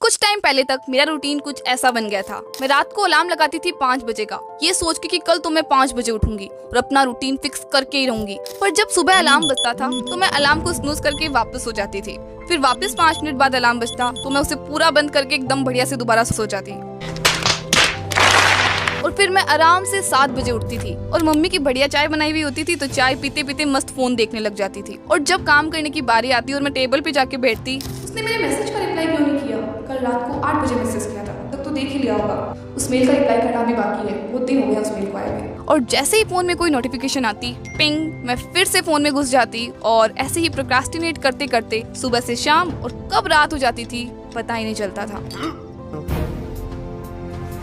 कुछ टाइम पहले तक मेरा रूटीन कुछ ऐसा बन गया था। मैं रात को अलार्म लगाती थी 5 बजे का, ये सोच के कि कल तो मैं 5 बजे उठूंगी और अपना रूटीन फिक्स करके ही रहूंगी। पर जब सुबह अलार्म बजता था तो मैं अलार्म को स्नूज करके वापस सो जाती थी। फिर वापस 5 मिनट बाद अलार्म बजता तो मैं उसे पूरा बंद करके एकदम बढ़िया से दोबारा सो जाती। और फिर मैं आराम से 7 बजे उठती थी और मम्मी की बढ़िया चाय बनाई हुई होती थी तो चाय पीते पीते मस्त फोन देखने लग जाती थी। और जब काम करने की बारी आती और मैं टेबल पे जाके बैठती, उसने मेरे मैसेज का रिप्लाई क्यों नहीं किया? कल रात को 8 बजे मैसेज किया था, तब तो देख ही लिया होगा। उस मेल का रिप्लाई करना भी बाकी है, बहुत दिन हो गया उस मेल को आए हुए। और जैसे ही फोन में कोई नोटिफिकेशन आती, पिंग, मैं फिर से फोन में घुस जाती और ऐसे ही प्रोक्रास्टिनेट करते करते सुबह से शाम और कब रात हो जाती थी पता ही नहीं चलता था।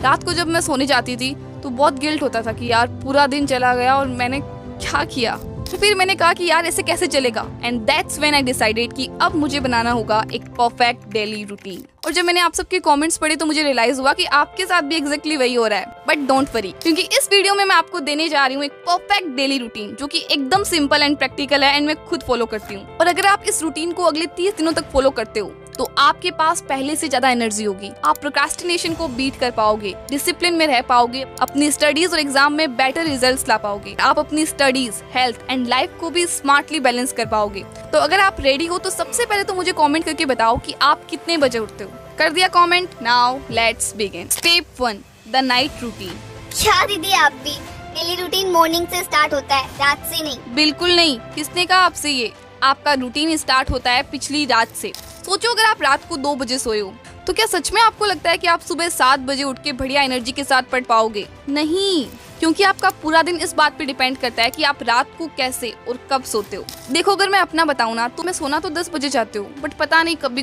रात को जब मैं सोने जाती थी तो बहुत गिल्ट होता था कि यार पूरा दिन चला गया और मैंने क्या किया। तो फिर मैंने कहा कि यार ऐसे कैसे चलेगा, and that's when I decided कि अब मुझे बनाना होगा एक परफेक्ट डेली रूटीन। और जब मैंने आप सबके कमेंट्स पढ़े तो मुझे रियलाइज हुआ कि आपके साथ भी एग्जैक्टली वही हो रहा है। बट डोंट वरी, क्योंकि इस वीडियो में मैं आपको देने जा रही हूँ एक परफेक्ट डेली रूटीन जो कि एकदम सिंपल एंड प्रैक्टिकल है एंड मैं खुद फॉलो करती हूँ। और अगर आप इस रूटीन को अगले 30 दिनों तक फॉलो करते हो तो आपके पास पहले से ज्यादा एनर्जी होगी, आप प्रोक्रास्टिनेशन को बीट कर पाओगे, डिसिप्लिन में रह पाओगे, अपनी स्टडीज और एग्जाम में बेटर रिजल्ट्स ला पाओगे, आप अपनी स्टडीज, हेल्थ एंड लाइफ को भी स्मार्टली बैलेंस कर पाओगे। तो अगर आप रेडी हो तो सबसे पहले तो मुझे कमेंट करके बताओ कि आप कितने बजे उठते हो। कर दिया comment? Now let's begin. Step 1, the night routine. क्या दीदी आप भी? डेली रूटीन मॉर्निंग से स्टार्ट होता है, रात से नहीं। बिल्कुल नहीं, किसने कहा आपसे ये? आपका रूटीन स्टार्ट होता है पिछली रात से। सोचो अगर आप रात को 2 बजे सोए हो तो क्या सच में आपको लगता है कि आप सुबह 7 बजे उठ के बढ़िया एनर्जी के साथ पढ़ पाओगे? नहीं, क्योंकि आपका पूरा दिन इस बात पे डिपेंड करता है कि आप रात को कैसे और कब सोते हो। देखो अगर मैं अपना बताऊं ना तो मैं सोना तो 10 बजे चाहती हूँ, बट पता नहीं कभी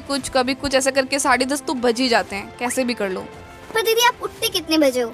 कुछ ऐसा करके 10:30 तो बज ही जाते हैं, कैसे भी कर लो। पर दीदी आप उठते कितने बजे हो?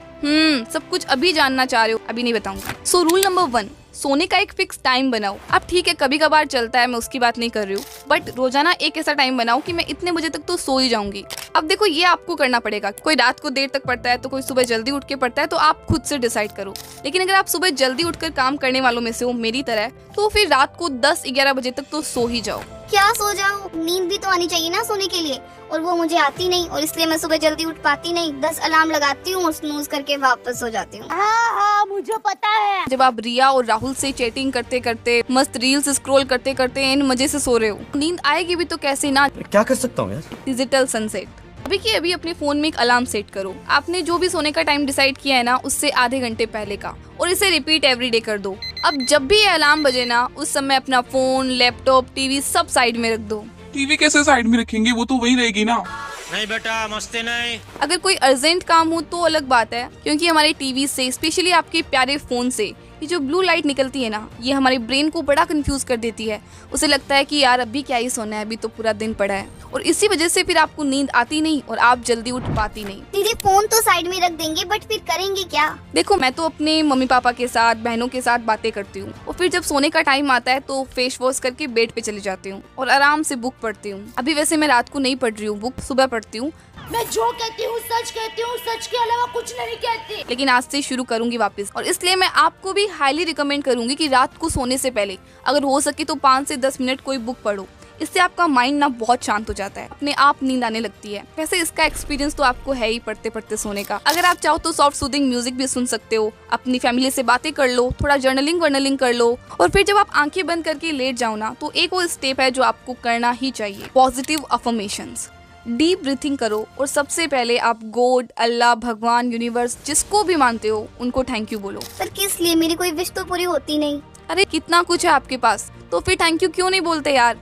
सब कुछ अभी जानना चाह रहे हो? अभी नहीं बताऊंगा। सो रूल नंबर 1, सोने का एक फिक्स टाइम बनाओ। अब ठीक है कभी कभार चलता है, मैं उसकी बात नहीं कर रही हूँ, बट रोजाना एक ऐसा टाइम बनाओ कि मैं इतने बजे तक तो सो ही जाऊंगी। अब देखो ये आपको करना पड़ेगा, कोई रात को देर तक पढ़ता है तो कोई सुबह जल्दी उठ के पढ़ता है, तो आप खुद से डिसाइड करो। लेकिन अगर आप सुबह जल्दी उठकर काम करने वालों में से हो मेरी तरह, तो फिर रात को 10-11 बजे तक तो सो ही जाओ। क्या सो जाओ? नींद भी तो आनी चाहिए ना सोने के लिए, और वो मुझे आती नहीं और इसलिए मैं सुबह जल्दी उठ पाती नहीं। 10 अलार्म लगाती हूँ और स्नूज करके वापस सो जाती हूँ। हाँ मुझे पता है। जब आप रिया और राहुल से चैटिंग करते करते, मस्त रील्स स्क्रॉल करते करते इन मजे से सो रहे हो, नींद आएगी भी तो कैसे ना। क्या कर सकता हूँ यार? Digital sunset. अभी की अभी अपने फोन में एक अलार्म सेट करो। आपने जो भी सोने का टाइम डिसाइड किया है ना उससे आधे घंटे पहले का, और इसे रिपीट एवरीडे कर दो। अब जब भी ये अलार्म बजे ना उस समय अपना फोन, लैपटॉप, टीवी सब साइड में रख दो। टीवी कैसे साइड में रखेंगे, वो तो वही रहेगी ना। नहीं बेटा मस्ती नहीं। अगर कोई अर्जेंट काम हो तो अलग बात है, क्योंकि हमारे टीवी से, स्पेशली आपके प्यारे फोन से, ये जो ब्लू लाइट निकलती है ना, ये हमारे ब्रेन को बड़ा कंफ्यूज कर देती है। उसे लगता है कि यार अभी क्या ही सोना है, अभी तो पूरा दिन पड़ा है, और इसी वजह से फिर आपको नींद आती नहीं और आप जल्दी उठ पाती नहीं। दीदी फोन तो साइड में रख देंगे, बट फिर करेंगे क्या? देखो मैं तो अपने मम्मी पापा के साथ, बहनों के साथ बातें करती हूँ, और फिर जब सोने का टाइम आता है तो फेस वॉश करके बेड पे चली जाती हूँ और आराम से बुक पढ़ती हूँ। अभी वैसे मैं रात को नहीं पढ़ रही हूँ बुक, सुबह पढ़ती हूँ। मैं जो कहती हूँ सच कहती हूँ, सच के अलावा कुछ नहीं कहती। लेकिन आज से शुरू करूंगी वापस, और इसलिए मैं आपको भी हाईली रिकमेंड करूंगी कि रात को सोने से पहले अगर हो सके तो 5 से 10 मिनट कोई बुक पढ़ो। इससे आपका माइंड ना बहुत शांत हो जाता है, अपने आप नींद आने लगती है। वैसे इसका एक्सपीरियंस तो आपको है ही पढ़ते पढ़ते सोने का। अगर आप चाहो तो सॉफ्ट सूदिंग म्यूजिक भी सुन सकते हो, अपनी फैमिली से बातें कर लो, थोड़ा जर्नलिंग कर लो, और फिर जब आप आंखें बंद करके लेट जाओ ना तो एक और स्टेप है जो आपको करना ही चाहिए, पॉजिटिव अफर्मेशंस। डीप ब्रीथिंग करो और सबसे पहले आप गॉड, अल्लाह, भगवान, यूनिवर्स, जिसको भी मानते हो उनको थैंक यू बोलो। पर किस लिए? मेरी कोई विश तो पूरी होती नहीं। अरे कितना कुछ है आपके पास, तो फिर थैंक यू क्यों नहीं बोलते यार।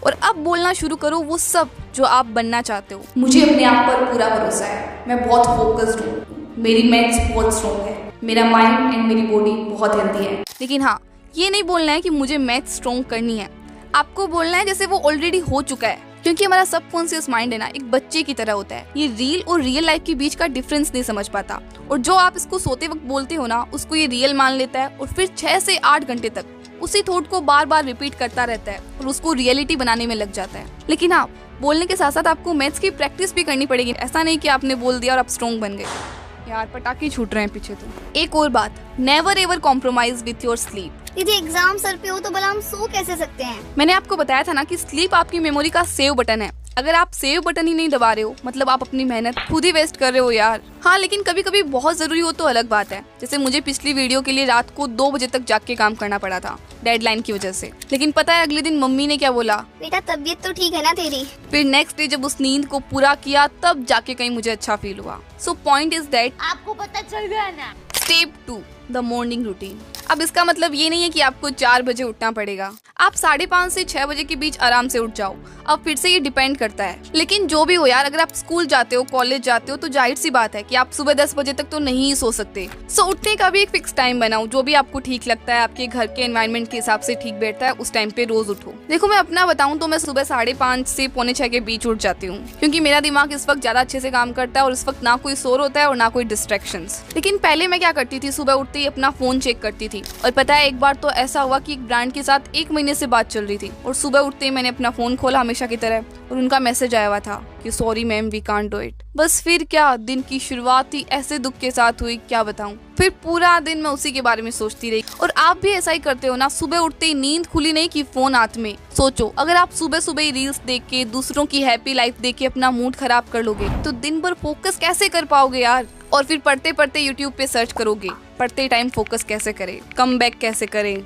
और अब बोलना शुरू करो वो सब जो आप बनना चाहते हो। मुझे अपने आप पर पूरा भरोसा है, मैं बहुत फोकस्ड हूँ, मेरी मेंटस बहुत स्ट्रॉन्ग है, मेरा माइंड एंड मेरी बॉडी बहुत हेल्दी है। लेकिन हाँ, ये नहीं बोलना है कि मुझे मैथ स्ट्रॉन्ग करनी है, आपको बोलना है जैसे वो ऑलरेडी हो चुका है। क्योंकि हमारा सबकॉन्शियस माइंड है ना एक बच्चे की तरह होता है, ये रील और रियल लाइफ के बीच का डिफरेंस नहीं समझ पाता, और जो आप इसको सोते वक्त बोलते हो ना उसको ये रियल मान लेता है, और फिर 6 से 8 घंटे तक उसी थॉट को बार बार रिपीट करता रहता है और उसको रियलिटी बनाने में लग जाता है। लेकिन हाँ, बोलने के साथ साथ आपको मैथ्स की प्रैक्टिस भी करनी पड़ेगी। ऐसा नहीं कि आपने बोल दिया और आप स्ट्रॉन्ग बन गए। यार पटाखे छूट रहे हैं पीछे तो। एक और बात, never ever compromise with your sleep. दीदी एग्जाम सर पे हो तो भला हम सो कैसे सकते हैं? मैंने आपको बताया था ना कि स्लीप आपकी मेमोरी का सेव बटन है। अगर आप सेव बटन ही नहीं दबा रहे हो मतलब आप अपनी मेहनत खुद ही वेस्ट कर रहे हो यार। हाँ, लेकिन कभी कभी बहुत जरूरी हो तो अलग बात है। जैसे मुझे पिछली वीडियो के लिए रात को 2 बजे तक जाग के काम करना पड़ा था डेडलाइन की वजह से। लेकिन पता है अगले दिन मम्मी ने क्या बोला? बेटा तबीयत तो ठीक है ना तेरी? फिर नेक्स्ट डे जब उस नींद को पूरा किया तब जाके कहीं मुझे अच्छा फील हुआ। सो पॉइंट इज दैट आपको पता चल गया ना। Step 2 the morning routine. अब इसका मतलब ये नहीं है कि आपको 4 बजे उठना पड़ेगा। आप 5:30 से 6 बजे के बीच आराम से उठ जाओ। अब फिर से ये डिपेंड करता है। लेकिन जो भी हो यार, अगर आप स्कूल जाते हो, कॉलेज जाते हो तो जाहिर सी बात है कि आप सुबह 10 बजे तक तो नहीं सो सकते। सो उठने का भी एक फिक्स टाइम बनाओ, जो भी आपको ठीक लगता है, आपके घर के एनवायरनमेंट के हिसाब से ठीक बैठता है, उस टाइम पे रोज उठो। देखो मैं अपना बताऊं तो मैं सुबह 5:30 से 5:45 के बीच उठ जाती हूँ, क्योंकि मेरा दिमाग इस वक्त ज्यादा अच्छे से काम करता है और इस वक्त ना कोई शोर होता है और ना कोई डिस्ट्रैक्शंस। लेकिन पहले मैं क्या करती थी, सुबह उठते ही अपना फोन चेक करती थी। और पता है एक बार तो ऐसा हुआ कि एक ब्रांड के साथ 1 महीने से बात चल रही थी और सुबह उठते ही मैंने अपना फोन खोला हमेशा की तरह और उनका मैसेज आया हुआ था कि sorry ma'am we can't do it. बस फिर क्या दिन की शुरुआत ही ऐसे दुख के साथ हुई, क्या बताऊं। फिर पूरा दिन मैं उसी के बारे में सोचती रही। और आप भी ऐसा ही करते हो ना? सुबह उठते ही नींद खुली नहीं कि फोन हाथ में। सोचो अगर आप सुबह सुबह ही रील्स देख के, दूसरों की हैप्पी लाइफ देख के अपना मूड खराब कर लोगे तो दिन भर फोकस कैसे कर पाओगे यार। और फिर पढ़ते पढ़ते यूट्यूब पे सर्च करोगे पढ़ते टाइम फोकस कैसे करें, कम बैक कैसे करें।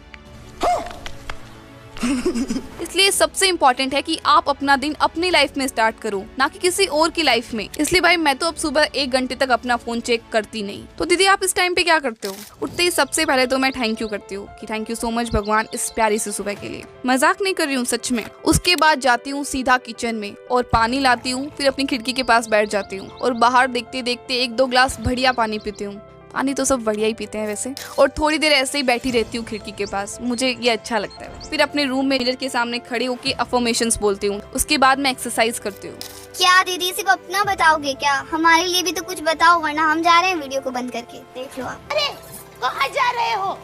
इसलिए सबसे इम्पोर्टेंट है कि आप अपना दिन अपनी लाइफ में स्टार्ट करो, ना कि किसी और की लाइफ में। इसलिए भाई मैं तो अब सुबह 1 घंटे तक अपना फोन चेक करती नहीं। तो दीदी आप इस टाइम पे क्या करते हो? उठते ही सबसे पहले तो मैं थैंक यू करती हूँ कि थैंक यू सो मच भगवान इस प्यारी सी सुबह के लिए। मजाक नहीं कर रही हूँ, सच में। उसके बाद जाती हूँ सीधा किचन में और पानी लाती हूँ, फिर अपनी खिड़की के पास बैठ जाती हूँ और बाहर देखते देखते 1-2 ग्लास बढ़िया पानी पीती हूँ। पानी तो सब बढ़िया ही पीते हैं वैसे। और थोड़ी देर ऐसे ही बैठी रहती हूँ खिड़की के पास, मुझे ये अच्छा लगता है। फिर अपने रूम में मिरर के सामने खड़े होकर अफर्मेशंस बोलती हूँ। उसके बाद मैं एक्सरसाइज करती हूँ। क्या दीदी सिर्फ अपना बताओगे क्या? हमारे लिए भी तो कुछ बताओ, वरना हम जा रहे हैं वीडियो को बंद करके। देख लो आप। अरे कहाँ जा रहे हो?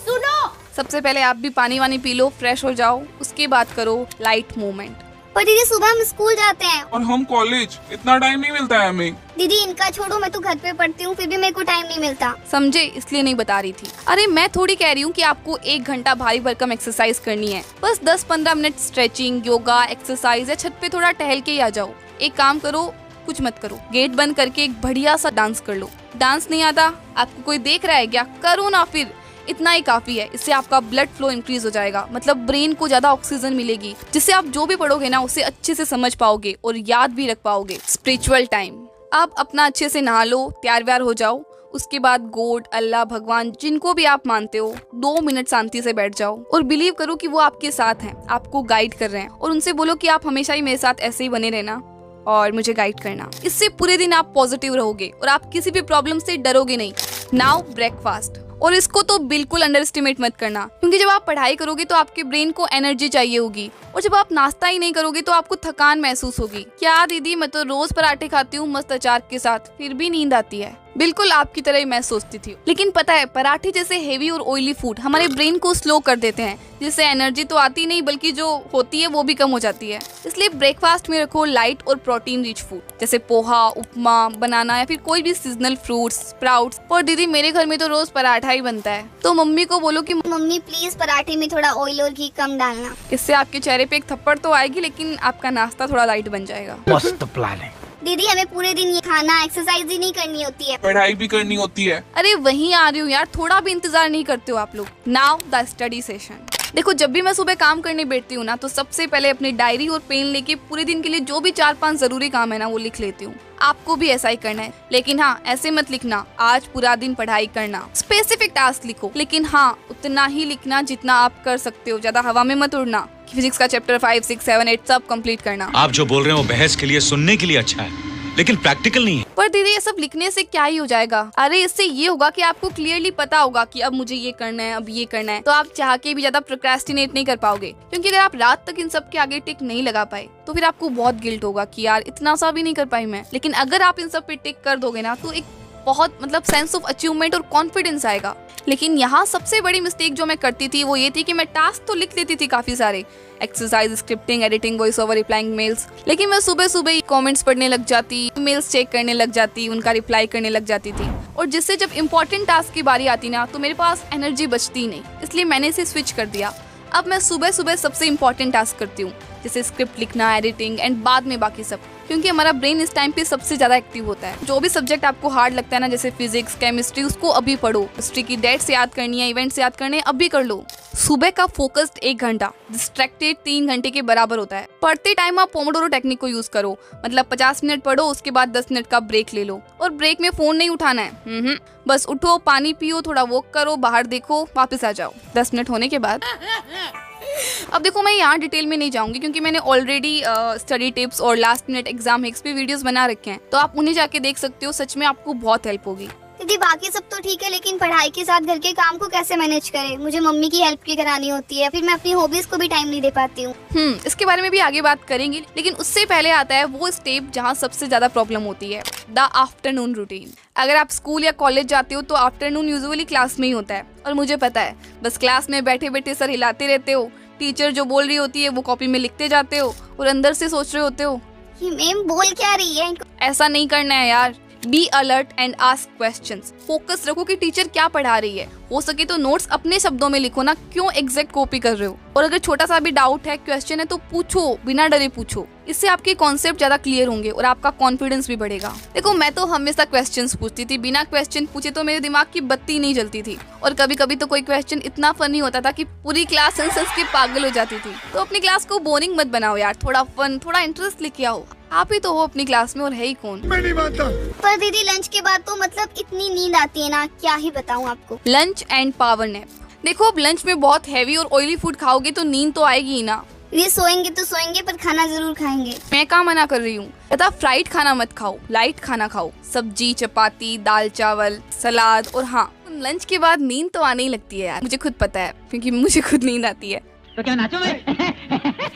सुनो, सबसे पहले आप भी पानी वानी पी लो, फ्रेश हो जाओ, उसके बाद करो लाइट मूवमेंट। पर दीदी सुबह हम स्कूल जाते हैं और हम कॉलेज, इतना टाइम नहीं मिलता है हमें। दीदी इनका छोड़ो, मैं तो घर पे पढ़ती हूँ, फिर भी मेरे को टाइम नहीं मिलता। समझे? इसलिए नहीं बता रही थी। अरे मैं थोड़ी कह रही हूँ कि आपको 1 घंटा भारी भरकम एक्सरसाइज करनी है। बस 10-15 मिनट स्ट्रेचिंग, योगा, एक्सरसाइज या छत पे थोड़ा टहल के ही आ जाओ। एक काम करो, कुछ मत करो, गेट बंद करके एक बढ़िया सा डांस कर लो। डांस नहीं आता? आपको कोई देख रहा है क्या? करो ना, फिर इतना ही काफी है। इससे आपका ब्लड फ्लो इंक्रीज हो जाएगा, मतलब ब्रेन को ज्यादा ऑक्सीजन मिलेगी, जिससे आप जो भी पढ़ोगे ना उसे अच्छे से समझ पाओगे और याद भी रख पाओगे। Spiritual time. आप अपना अच्छे से नहा लो, तैयार व्यार हो जाओ। उसके बाद गॉड, अल्लाह, भगवान, जिनको भी आप मानते हो, 2 मिनट शांति से बैठ जाओ और बिलीव करो कि वो आपके साथ हैं, आपको गाइड कर रहे हैं। और उनसे बोलो कि आप हमेशा ही मेरे साथ ऐसे ही बने रहना और मुझे गाइड करना। इससे पूरे दिन आप पॉजिटिव रहोगे और आप किसी भी प्रॉब्लम से डरोगे नहीं। Now breakfast. और इसको तो बिल्कुल अंडर एस्टिमेट मत करना, क्योंकि जब आप पढ़ाई करोगे तो आपके ब्रेन को एनर्जी चाहिए होगी और जब आप नाश्ता ही नहीं करोगे तो आपको थकान महसूस होगी। क्या दीदी, मैं तो रोज पराठे खाती हूँ मस्त अचार के साथ, फिर भी नींद आती है। बिल्कुल आपकी तरह ही मैं सोचती थी। लेकिन पता है पराठे जैसे हेवी और ऑयली फूड हमारे ब्रेन को स्लो कर देते हैं, जिससे एनर्जी तो आती नहीं बल्कि जो होती है वो भी कम हो जाती है। इसलिए ब्रेकफास्ट में रखो लाइट और प्रोटीन रिच फूड, जैसे पोहा, उपमा, बनाना या फिर कोई भी सीजनल फ्रूट्स, स्प्राउट्स। और दीदी मेरे घर में तो रोज पराठा ही बनता है, तो मम्मी को बोलो कि मम्मी प्लीज पराठे में थोड़ा ऑयल और घी कम डालना। इससे आपके चेहरे पे एक थप्पड़ तो आएगी, लेकिन आपका नाश्ता थोड़ा लाइट बन जाएगा। मस्त प्लान है। दीदी हमें पूरे दिन ये खाना, एक्सरसाइज ही नहीं करनी होती है, पढ़ाई भी करनी होती है। अरे वहीं आ रही हूँ यार, थोड़ा भी इंतजार नहीं करते हो आप लोग। Now the study session. देखो जब भी मैं सुबह काम करने बैठती हूँ ना, तो सबसे पहले अपनी डायरी और पेन लेके पूरे दिन के लिए जो भी 4-5 जरूरी काम है ना वो लिख लेती हूँ। आपको भी ऐसा ही करना है, लेकिन हाँ ऐसे मत लिखना आज पूरा दिन पढ़ाई करना। स्पेसिफिक टास्क लिखो, लेकिन हाँ उतना ही लिखना जितना आप कर सकते हो, ज्यादा हवा में मत उड़ना। फिजिक्स का चैप्टर 5, 6, 7, 8 सब कंप्लीट करना। आप जो बोल रहे हो बहस के लिए, सुनने के लिए अच्छा है, लेकिन प्रैक्टिकल नहीं है। पर दीदी ये सब लिखने से क्या ही हो जाएगा? अरे इससे ये होगा कि आपको क्लियरली पता होगा कि अब मुझे ये करना है, अब ये करना है। तो आप चाह के भी ज्यादा प्रोक्रेस्टिनेट नहीं कर पाओगे, क्योंकि अगर आप रात तक इन सब के आगे टिक नहीं लगा पाए तो फिर आपको बहुत गिल्ट होगा कि यार इतना सा भी नहीं कर पाई मैं। लेकिन अगर आप इन सब पे टिक कर दोगे ना तो एक बहुत सेंस ऑफ अचीवमेंट और कॉन्फिडेंस आएगा। लेकिन यहाँ सबसे बड़ी मिस्टेक जो मैं करती थी वो ये थी कि मैं टास्क तो लिख लेती थी काफी सारे, exercise, scripting, editing, voice over, replying mails, लेकिन मैं सुबह सुबह ही कमेंट्स पढ़ने लग जाती, मेल्स चेक करने लग जाती, उनका रिप्लाई करने लग जाती थी। और जिससे जब इम्पोर्टेंट टास्क की बारी आती ना तो मेरे पास एनर्जी बचती ही नहीं। इसलिए मैंने इसे स्विच कर दिया। अब मैं सुबह सुबह सबसे इम्पोर्टेंट टास्क करती हूँ, जैसे स्क्रिप्ट लिखना, एडिटिंग एंड बाद में बाकी सब, क्योंकि हमारा ब्रेन इस टाइम पे सबसे ज्यादा एक्टिव होता है। जो भी सब्जेक्ट आपको हार्ड लगता है ना, जैसे फिजिक्स, केमिस्ट्री, उसको अभी पढ़ो। हिस्ट्री की डेट्स याद करनी है, इवेंट्स याद करने, अभी कर लो। सुबह का फोकस्ड 1 घंटा, डिस्ट्रैक्टेड 3 घंटे के बराबर होता है। पढ़ते टाइम आप पोमोडोरो टेक्निक को यूज करो, मतलब 50 मिनट पढ़ो, उसके बाद 10 मिनट का ब्रेक ले लो। और ब्रेक में फोन नहीं उठाना है, बस उठो, पानी पियो, थोड़ा वॉक करो, बाहर देखो, वापस आ जाओ। 10 मिनट होने के बाद अब देखो, मैं यहाँ डिटेल में नहीं जाऊंगी क्योंकि मैंने ऑलरेडी स्टडी टिप्स और लास्ट मिनट एग्जाम हैक्स पे वीडियोस बना रखे हैं, तो आप उन्हें जाके देख सकते हो। सच में आपको बहुत हेल्प होगी। दीदी बाकी सब तो ठीक है, लेकिन पढ़ाई के साथ घर के काम को कैसे मैनेज करें? मुझे मम्मी की हेल्प भी करानी होती है, फिर मैं अपनी हॉबीज को भी टाइम नहीं दे पाती हूँ। इसके बारे में भी आगे बात करेंगे, लेकिन उससे पहले आता है वो स्टेप जहाँ सबसे ज्यादा प्रॉब्लम होती है, द आफ्टरनून रूटीन। अगर आप स्कूल या कॉलेज जाते हो तो आफ्टरनून यूजुअली क्लास में ही होता है, और मुझे पता है, बस क्लास में बैठे बैठे सर हिलाते रहते हो, टीचर जो बोल रही होती है वो कॉपी में लिखते जाते हो, और अंदर से सोच रहे होते हो ये मैम बोल क्या रही है? ऐसा नहीं करना है यार। Be alert and ask questions. Focus रखो कि टीचर क्या पढ़ा रही है। हो सके तो नोट्स अपने शब्दों में लिखो ना, क्यों एग्जैक्ट कॉपी कर रहे हो। और अगर छोटा सा भी डाउट है, क्वेश्चन है, तो पूछो, बिना डरे पूछो। इससे आपके कॉन्सेप्ट ज्यादा क्लियर होंगे और आपका कॉन्फिडेंस भी बढ़ेगा। देखो, मैं तो हमेशा क्वेश्चंस पूछती थी, बिना क्वेश्चन पूछे तो मेरे दिमाग की बत्ती नहीं जलती थी। और कभी कभी तो कोई क्वेश्चन इतना फनी होता था कि पूरी क्लास हंस के पागल हो जाती थी। तो अपनी क्लास को बोरिंग मत बनाओ यार, थोड़ा फन, थोड़ा इंटरेस्ट लेके आओ। आप ही तो हो अपनी क्लास में, और है ही कौन। मैं नहीं मानता। पर दीदी लंच के बाद तो मतलब इतनी नींद आती है ना, क्या ही बताऊं आपको। Lunch and power nap. देखो, अब लंच में बहुत हैवी और ऑयली फूड खाओगे तो नींद तो आएगी ही ना। ये सोएंगे तो सोएंगे, पर खाना जरूर खाएंगे। मैं कहाँ मना कर रही हूँ, पता, फ्राइड खाना मत खाओ, लाइट खाना खाओ। सब्जी, चपाती, दाल चावल, सलाद। और हाँ, लंच के बाद नींद तो आने ही लगती है यार, मुझे खुद पता है, क्योंकि मुझे खुद नींद आती है। तो क्या नाचो मैं?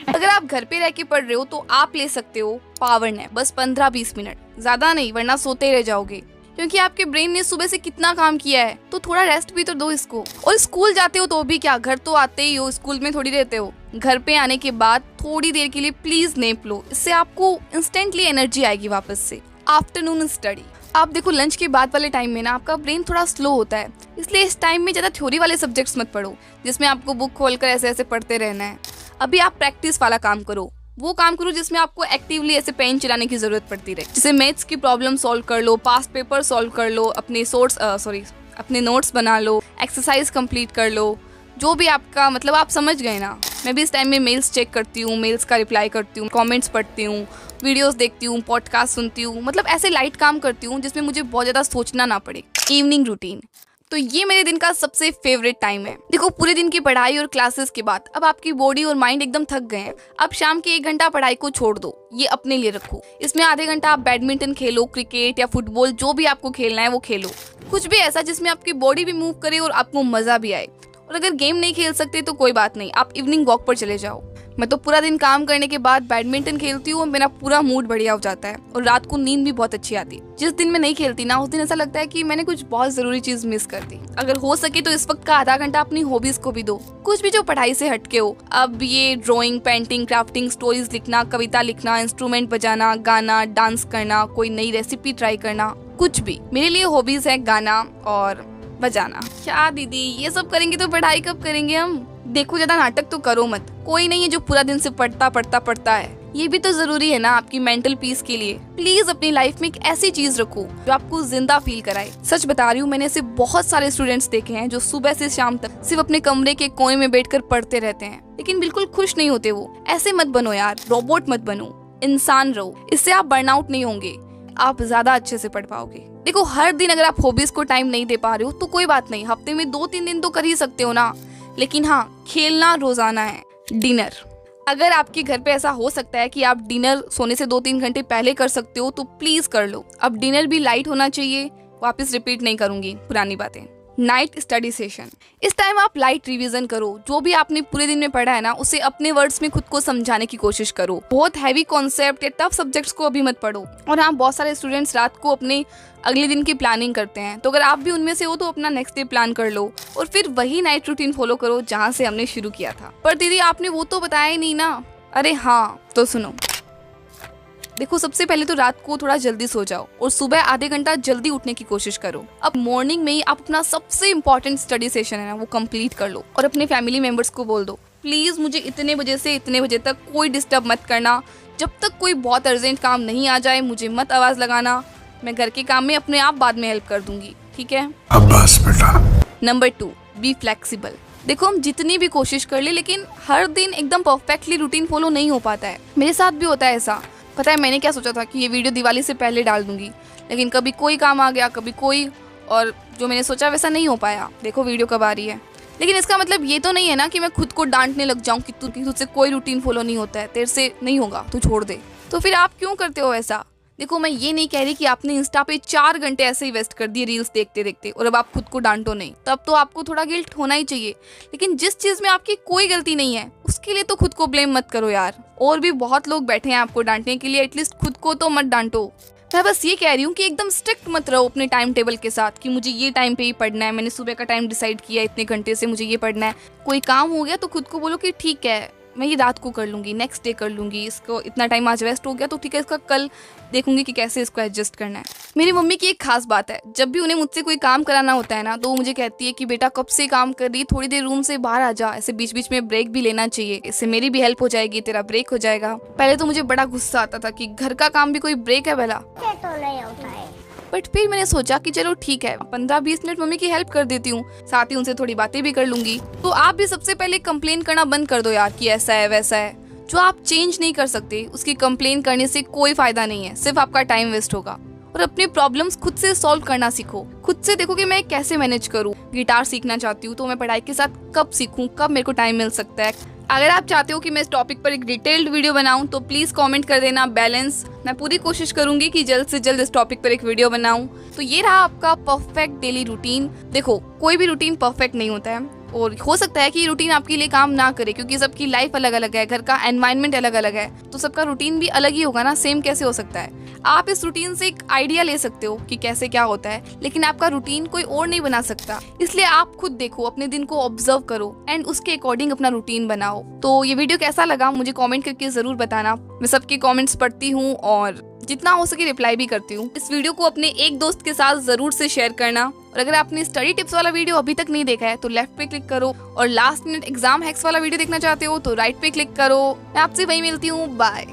अगर आप घर पे रह के पढ़ रहे हो तो आप ले सकते हो पावर नैप, बस 15-20 मिनट, ज्यादा नहीं, वरना सोते रह जाओगे। क्योंकि आपके ब्रेन ने सुबह से कितना काम किया है, तो थोड़ा रेस्ट भी तो दो इसको। और स्कूल जाते हो तो भी क्या, घर तो आते ही हो, स्कूल में थोड़ी रहते हो। घर पे आने के बाद थोड़ी देर के लिए प्लीज नैप लो, इससे आपको इंस्टेंटली एनर्जी आएगी वापस से। Afternoon study. आप देखो, लंच के बाद वाले टाइम में ना आपका ब्रेन थोड़ा स्लो होता है, इसलिए इस टाइम में ज्यादा थ्योरी वाले सब्जेक्ट्स मत पढ़ो, जिसमें आपको बुक खोलकर ऐसे ऐसे पढ़ते रहना है। अभी आप प्रैक्टिस वाला काम करो, वो काम करो जिसमें आपको एक्टिवली ऐसे पेन चलाने की जरूरत पड़ती रहे। जैसे मैथ्स की प्रॉब्लम सॉल्व कर लो, पास्ट पेपर सॉल्व कर लो, अपने नोट्स बना लो, एक्सरसाइज कंप्लीट कर लो, जो भी आपका, मतलब आप समझ गए ना। मैं भी इस टाइम में मेल्स चेक करती हूँ, मेल्स का रिप्लाई करती हूँ, कमेंट्स पढ़ती हूँ, वीडियोस देखती हूँ, पॉडकास्ट सुनती हूँ, मतलब ऐसे लाइट काम करती हूँ जिसमें मुझे बहुत ज़्यादा सोचना ना पड़े। Evening routine. तो ये मेरे दिन का सबसे फेवरेट टाइम है। देखो, पूरे दिन की पढ़ाई और क्लासेस के बाद अब आपकी बॉडी और माइंड एकदम थक गए हैं। अब शाम के 1 घंटा पढ़ाई को छोड़ दो, ये अपने लिए रखो। इसमें आधे घंटा आप बैडमिंटन खेलो, क्रिकेट या फुटबॉल, जो भी आपको खेलना है वो खेलो। कुछ भी ऐसा जिसमें आपकी बॉडी भी मूव करे और आपको मजा भी आए। और अगर गेम नहीं खेल सकते तो कोई बात नहीं, आप इवनिंग वॉक पर चले जाओ। मैं तो पूरा दिन काम करने के बाद बैडमिंटन खेलती हूँ और मेरा पूरा मूड बढ़िया हो जाता है, और रात को नींद भी बहुत अच्छी आती है। जिस दिन मैं नहीं खेलती ना, उस दिन ऐसा लगता है कि मैंने कुछ बहुत जरूरी चीज मिस कर दी। अगर हो सके तो इस वक्त का आधा घंटा अपनी हॉबीज को भी दो, कुछ भी जो पढ़ाई से हटके हो। अब ये ड्राइंग, पेंटिंग, क्राफ्टिंग, स्टोरीज लिखना, कविता लिखना, इंस्ट्रूमेंट बजाना, गाना, डांस करना, कोई नई रेसिपी ट्राई करना, कुछ भी। मेरे लिए हॉबीज है गाना और बजाना। क्या दीदी, ये सब करेंगे तो पढ़ाई कब करेंगे हम? देखो, ज्यादा नाटक तो करो मत। कोई नहीं है जो पूरा दिन से पढ़ता है, ये भी तो जरूरी है ना आपकी मेंटल पीस के लिए। प्लीज अपनी लाइफ में एक ऐसी चीज रखो जो आपको जिंदा फील कराए। सच बता रही हूँ, मैंने ऐसे बहुत सारे स्टूडेंट्स देखे हैं जो सुबह से शाम तक सिर्फ अपने कमरे के कोने में बैठकर पढ़ते रहते हैं, लेकिन बिल्कुल खुश नहीं होते वो। ऐसे मत बनो यार, रोबोट मत बनो, इंसान रहो। इससे आप बर्नआउट नहीं होंगे, आप ज्यादा अच्छे से पढ़ पाओगे। देखो, हर दिन अगर आप हॉबीज को टाइम नहीं दे पा रहे हो तो कोई बात नहीं, हफ्ते में 2-3 दिन तो कर ही सकते हो ना। लेकिन हाँ, खेलना रोजाना है। डिनर, अगर आपके घर पे ऐसा हो सकता है कि आप डिनर सोने से 2-3 घंटे पहले कर सकते हो तो प्लीज कर लो। अब डिनर भी लाइट होना चाहिए, वापस रिपीट नहीं करूंगी पुरानी बातें। Night study session. इस टाइम आप लाइट रिवीजन करो, जो भी आपने पूरे दिन में पढ़ा है ना उसे अपने वर्ड्स में खुद को समझाने की कोशिश करो। बहुत हैवी कॉन्सेप्ट या टफ सब्जेक्ट्स को अभी मत पढ़ो। और हाँ, बहुत सारे स्टूडेंट्स रात को अपने अगले दिन की प्लानिंग करते हैं, तो अगर आप भी उनमें से हो तो अपना नेक्स्ट डे प्लान कर लो और फिर वही नाइट रूटीन फॉलो करो जहाँ से हमने शुरू किया था। पर दीदी, आपने वो तो बताया ही नहीं ना। अरे हाँ, तो सुनो। देखो, सबसे पहले तो रात को थोड़ा जल्दी सो जाओ और सुबह आधे घंटा जल्दी उठने की कोशिश करो। अब मॉर्निंग में ही आप अपना सबसे इम्पोर्टेंट स्टडी सेशन है ना वो कंप्लीट कर लो और अपने फैमिली मेंबर्स को बोल दो प्लीज़ मुझे इतने बजे से इतने बजे तक कोई डिस्टर्ब मत करना। जब तक कोई बहुत अर्जेंट काम नहीं आ जाए मुझे मत आवाज़ लगाना। मैं घर के काम में अपने आप बाद में हेल्प कर दूंगी, ठीक है? अब्बास बेटा। Number 2, be flexible. देखो हम जितनी भी कोशिश कर ले लेकिन हर दिन एकदम परफेक्टली रूटीन फॉलो नहीं हो पाता है। मेरे साथ भी होता है ऐसा। पता है मैंने क्या सोचा था कि ये वीडियो दिवाली से पहले डाल दूंगी, लेकिन कभी कोई काम आ गया, कभी कोई, और जो मैंने सोचा वैसा नहीं हो पाया। देखो वीडियो कब आ रही है। लेकिन इसका मतलब ये तो नहीं है ना कि मैं खुद को डांटने लग जाऊं कि तुझसे कोई रूटीन फॉलो नहीं होता है, तेरे से नहीं होगा, तू छोड़ दे। तो फिर आप क्यों करते हो ऐसा? देखो मैं ये नहीं कह रही कि आपने इंस्टा पे 4 घंटे ऐसे ही वेस्ट कर दिए रील्स देखते देखते और अब आप खुद को डांटो नहीं, तब तो आपको थोड़ा गिल्ट होना ही चाहिए। लेकिन जिस चीज में आपकी कोई गलती नहीं है उसके लिए तो खुद को ब्लेम मत करो यार। और भी बहुत लोग बैठे हैं आपको डांटने के लिए, एटलीस्ट खुद को तो मत डांटो। मैं बस ये कह रही हूँ कि एकदम स्ट्रिक्ट मत रहो अपने टाइम टेबल के साथ कि मुझे ये टाइम पे ही पढ़ना है, मैंने सुबह का टाइम डिसाइड किया, इतने घंटे से मुझे ये पढ़ना है। कोई काम हो गया तो खुद को बोलो कि ठीक है मैं ये रात को कर लूँगी, नेक्स्ट डे कर लूँगी, इसको इतना टाइम आज वेस्ट हो गया तो ठीक है इसका कल देखूंगी कि कैसे इसको एडजस्ट करना है। मेरी मम्मी की एक खास बात है, जब भी उन्हें मुझसे कोई काम कराना होता है ना तो वो मुझे कहती है कि बेटा कब से काम कर रही, थोड़ी देर रूम से बाहर आ जा, ऐसे बीच बीच में ब्रेक भी लेना चाहिए, इससे मेरी भी हेल्प हो जाएगी, तेरा ब्रेक हो जाएगा। पहले तो मुझे बड़ा गुस्सा आता था कि घर का काम भी कोई ब्रेक है भला, बट फिर मैंने सोचा कि चलो ठीक है 15-20 मिनट मम्मी की हेल्प कर देती हूँ, साथ ही उनसे थोड़ी बातें भी कर लूंगी। तो आप भी सबसे पहले कंप्लेन करना बंद कर दो यार कि ऐसा है वैसा है। जो आप चेंज नहीं कर सकते उसकी कंप्लेन करने से कोई फायदा नहीं है, सिर्फ आपका टाइम वेस्ट होगा। और अपने प्रॉब्लम्स खुद से सॉल्व करना सीखो, खुद से देखो कि मैं कैसे मैनेज करूँ। गिटार सीखना चाहती हूँ तो मैं पढ़ाई के साथ कब सीखूँ, कब मेरे को टाइम मिल सकता है। अगर आप चाहते हो कि मैं इस टॉपिक पर एक डिटेल्ड वीडियो बनाऊं तो प्लीज कमेंट कर देना बैलेंस। मैं पूरी कोशिश करूंगी कि जल्द से जल्द इस टॉपिक पर एक वीडियो बनाऊं। तो ये रहा आपका परफेक्ट डेली रूटीन। देखो कोई भी रूटीन परफेक्ट नहीं होता है और हो सकता है कि ये रूटीन आपके लिए काम ना करे क्योंकि सबकी लाइफ अलग अलग है, घर का एनवायरनमेंट अलग अलग है, तो सबका रूटीन भी अलग ही होगा ना, सेम कैसे हो सकता है। आप इस रूटीन से एक आइडिया ले सकते हो कि कैसे क्या होता है, लेकिन आपका रूटीन कोई और नहीं बना सकता। इसलिए आप खुद देखो, अपने दिन को ऑब्जर्व करो एंड उसके अकॉर्डिंग अपना रूटीन बनाओ। तो ये वीडियो कैसा लगा मुझे कमेंट करके जरूर बताना। मैं सबके कमेंट्स पढ़ती हूँ और जितना हो सके रिप्लाई भी करती हूँ। इस वीडियो को अपने एक दोस्त के साथ जरूर से शेयर करना। और अगर आपने स्टडी टिप्स वाला वीडियो अभी तक नहीं देखा है तो लेफ्ट पे क्लिक करो, और लास्ट मिनट एग्जाम हैक्स वाला वीडियो देखना चाहते हो तो राइट पे क्लिक करो। मैं आपसे वहीं मिलती हूँ, बाय।